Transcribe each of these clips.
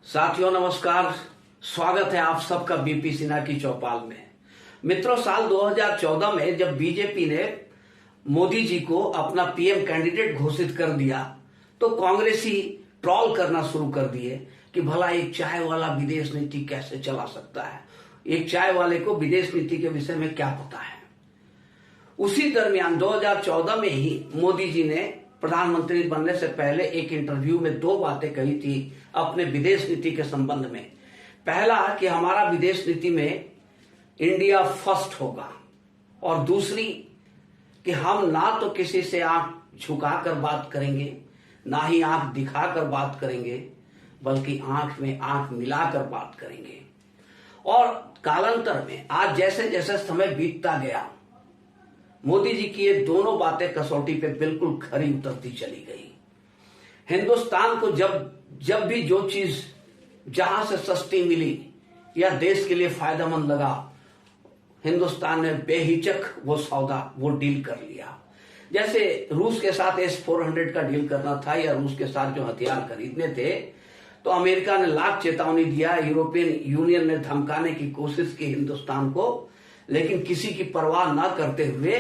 साथियों नमस्कार। स्वागत है आप सबका बीपी सिन्हा की चौपाल में। मित्रों, साल 2014 में जब बीजेपी ने मोदी जी को अपना पीएम कैंडिडेट घोषित कर दिया तो कांग्रेसी ट्रोल करना शुरू कर दिए कि भला एक चाय वाला विदेश नीति कैसे चला सकता है, एक चाय वाले को विदेश नीति के विषय में क्या पता है। उसी दरमियान 2014 में ही मोदी जी ने प्रधानमंत्री बनने से पहले एक इंटरव्यू में दो बातें कही थी अपने विदेश नीति के संबंध में। पहला कि हमारा विदेश नीति में इंडिया फर्स्ट होगा, और दूसरी कि हम ना तो किसी से आंख झुकाकर बात करेंगे, ना ही आंख दिखाकर बात करेंगे, बल्कि आंख में आंख मिलाकर बात करेंगे। और कालांतर में आज जैसे जैसे समय बीतता गया, मोदी जी की ये दोनों बातें कसौटी पे बिल्कुल खरी उतरती चली गई। हिंदुस्तान को जब भी जो चीज जहां से सस्ती मिली या देश के लिए फायदेमंद लगा, हिंदुस्तान ने बेहिचक वो सौदा वो डील कर लिया। जैसे रूस के साथ S-400 का डील करना था या रूस के साथ जो हथियार खरीदने थे, तो अमेरिका ने लाख चेतावनी दिया, यूरोपियन यूनियन ने धमकाने की कोशिश की हिंदुस्तान को, लेकिन किसी की परवाह न करते हुए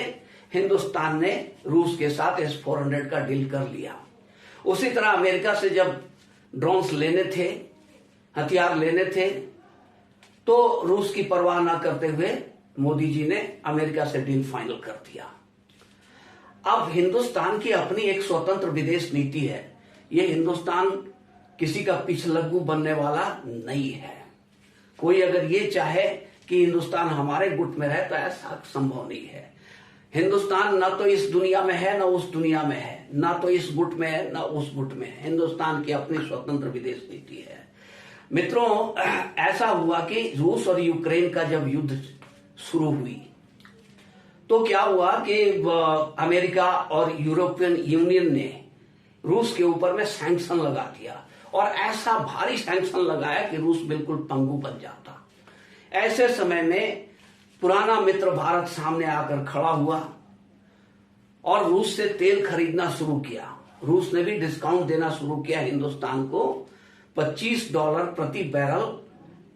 हिंदुस्तान ने रूस के साथ S-400 का डील कर लिया। उसी तरह अमेरिका से जब ड्रोन्स लेने थे, हथियार लेने थे, तो रूस की परवाह न करते हुए मोदी जी ने अमेरिका से डील फाइनल कर दिया। अब हिंदुस्तान की अपनी एक स्वतंत्र विदेश नीति है। ये हिंदुस्तान किसी का पिछलग्गू बनने वाला नहीं है। कोई अगर ये चाहे कि हिंदुस्तान हमारे गुट में रहे तो ऐसा संभव नहीं है। हिंदुस्तान ना तो इस दुनिया में है ना उस दुनिया में है, ना तो इस गुट में है ना उस गुट में है। हिंदुस्तान की अपनी स्वतंत्र विदेश नीति है। मित्रों, ऐसा हुआ कि रूस और यूक्रेन का जब युद्ध शुरू हुई तो क्या हुआ कि अमेरिका और यूरोपियन यूनियन ने रूस के ऊपर में सैंक्शन लगा दिया, और ऐसा भारी सैंक्शन लगाया कि रूस बिल्कुल पंगु बन जाता। ऐसे समय में पुराना मित्र भारत सामने आकर खड़ा हुआ और रूस से तेल खरीदना शुरू किया। रूस ने भी डिस्काउंट देना शुरू किया हिंदुस्तान को। $25 प्रति बैरल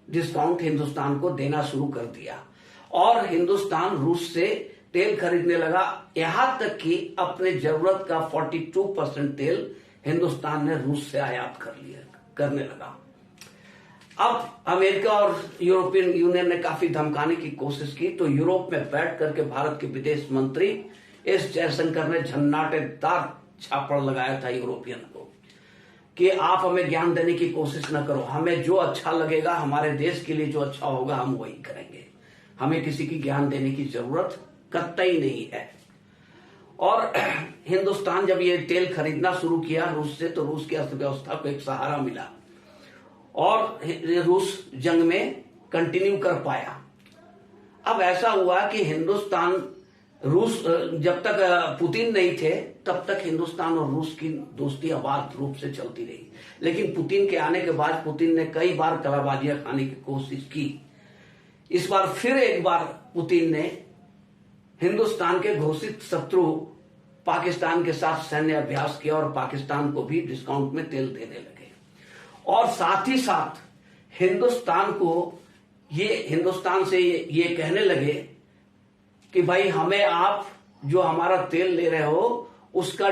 डिस्काउंट हिंदुस्तान को देना शुरू कर दिया, और हिंदुस्तान रूस से तेल खरीदने लगा। यहां तक कि अपने जरूरत का 42% तेल हिंदुस्तान ने रूस से आयात करने लगा। अब अमेरिका और यूरोपियन यूनियन ने काफी धमकाने की कोशिश की, तो यूरोप में बैठ करके भारत के विदेश मंत्री एस जयशंकर ने झन्नाटेदार छापड़ लगाया था यूरोपियन को कि आप हमें ज्ञान देने की कोशिश न करो, हमें जो अच्छा लगेगा, हमारे देश के लिए जो अच्छा होगा हम वही करेंगे, हमें किसी की ज्ञान देने की जरूरत कतई नहीं है। और हिंदुस्तान जब ये तेल खरीदना शुरू किया रूस से, तो रूस की अर्थव्यवस्था को एक सहारा मिला और रूस जंग में कंटिन्यू कर पाया। अब ऐसा हुआ कि हिंदुस्तान रूस, जब तक पुतिन नहीं थे तब तक हिंदुस्तान और रूस की दोस्ती अबाध रूप से चलती रही, लेकिन पुतिन के आने के बाद पुतिन ने कई बार कलाबाजियां खाने की कोशिश की। इस बार फिर एक बार पुतिन ने हिंदुस्तान के घोषित शत्रु पाकिस्तान के साथ सैन्य अभ्यास किया और पाकिस्तान को भी डिस्काउंट में तेल देने लगे, और साथ ही साथ हिंदुस्तान से ये कहने लगे कि भाई हमें आप जो हमारा तेल ले रहे हो उसका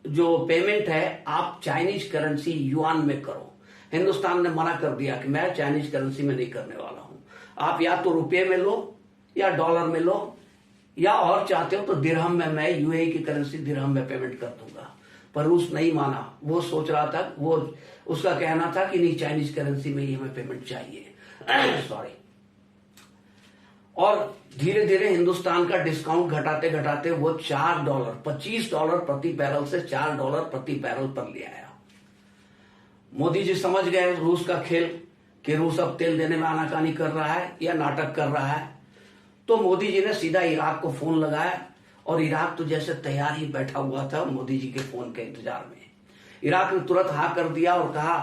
जो पेमेंट है आप चाइनीज करेंसी युआन में करो। हिंदुस्तान ने मना कर दिया कि मैं चाइनीज करेंसी में नहीं करने वाला हूं, आप या तो रुपये में लो या डॉलर में लो, या और चाहते हो तो दिरहम में, मैं यूएई की करेंसी दिरहम में पेमेंट कर दूंगा। पर रूस नहीं माना। वो सोच रहा था, उसका कहना था कि नहीं, चाइनीज करेंसी में ही हमें पेमेंट चाहिए सॉरी। और धीरे धीरे हिंदुस्तान का डिस्काउंट घटाते घटाते वो $4, $25 प्रति बैरल से $4 प्रति बैरल पर ले आया। मोदी जी समझ गए रूस का खेल कि रूस अब तेल देने में आनाकानी कर रहा है या नाटक कर रहा है। तो मोदी जी ने सीधा इराक को फोन लगाया, और इराक तो जैसे तैयार ही बैठा हुआ था मोदी जी के फोन के इंतजार में। इराक ने तुरंत हाँ कर दिया और कहा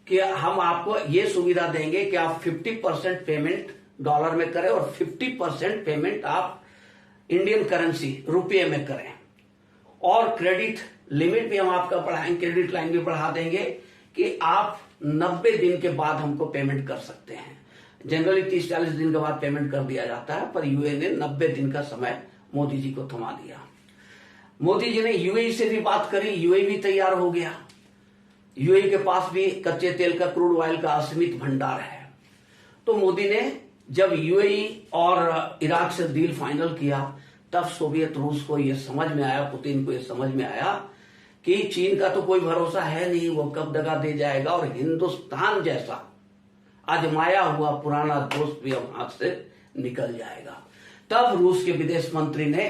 कि हम आपको ये सुविधा देंगे कि आप 50% पेमेंट डॉलर में करें और 50% पेमेंट आप इंडियन करेंसी रुपये में करें, और क्रेडिट लिमिट भी हम आपका बढ़ाएंगे, क्रेडिट लाइन भी बढ़ा देंगे कि आप 90 दिन के बाद हमको पेमेंट कर सकते हैं। जनरली 30-40 दिन के बाद पेमेंट कर दिया जाता है, पर यूएई ने 90 दिन का समय मोदी जी को थमा दिया। मोदी जी ने यूएई से भी बात करी, यूएई भी तैयार हो गया। यूएई के पास भी कच्चे तेल का, क्रूड ऑयल का असीमित भंडार है। तो मोदी ने जब यूएई और इराक से डील फाइनल किया, तब सोवियत रूस को यह समझ में आया, पुतिन को यह समझ में आया कि चीन का तो कोई भरोसा है नहीं, वो कब दगा दे जाएगा, और हिंदुस्तान जैसा आजमाया हुआ पुराना दोस्त भी अब हाथ से निकल जाएगा। तब रूस के विदेश मंत्री ने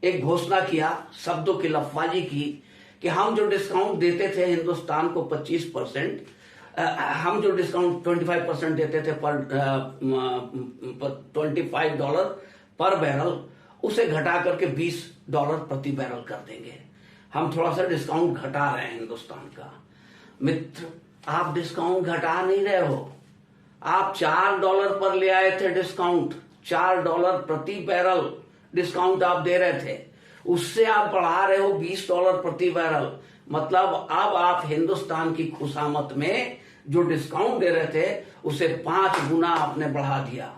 एक घोषणा किया, शब्दों की लफबाजी की, कि हम जो डिस्काउंट देते थे हिंदुस्तान को 25%, हम जो डिस्काउंट 25% देते थे पर $25 पर बैरल, उसे घटा करके $20 प्रति बैरल कर देंगे। हम थोड़ा सा डिस्काउंट घटा रहे हैं हिंदुस्तान का। मित्र, आप डिस्काउंट घटा नहीं रहे हो, आप $4 पर ले आए थे डिस्काउंट, $4 प्रति बैरल डिस्काउंट आप दे रहे थे, उससे आप बढ़ा रहे हो $20 प्रति बैरल। मतलब अब आप हिंदुस्तान की खुशामद में जो डिस्काउंट दे रहे थे उसे 5 गुना आपने बढ़ा दिया,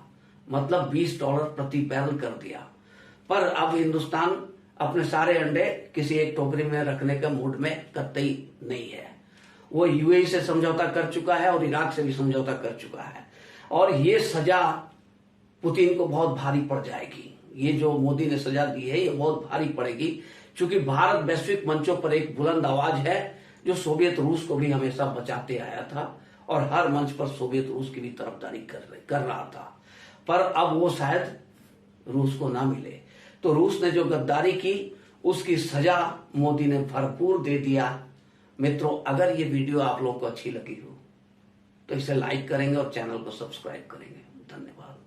मतलब $20 प्रति बैरल कर दिया। पर अब हिंदुस्तान अपने सारे अंडे किसी एक टोकरी में रखने के मूड में कतई नहीं है। वो यूएई से समझौता कर चुका है और इराक से भी समझौता कर चुका है, और ये सजा पुतिन को बहुत भारी पड़ जाएगी। ये जो मोदी ने सजा दी है ये बहुत भारी पड़ेगी, क्योंकि भारत वैश्विक मंचों पर एक बुलंद आवाज है, जो सोवियत रूस को भी हमेशा बचाते आया था और हर मंच पर सोवियत रूस की भी तरफदारी कर रहा था। पर अब वो शायद रूस को ना मिले, तो रूस ने जो गद्दारी की उसकी सजा मोदी ने भरपूर दे दिया। मित्रों, अगर ये वीडियो आप लोगों को अच्छी लगी हो तो इसे लाइक करेंगे और चैनल को सब्सक्राइब करेंगे। धन्यवाद।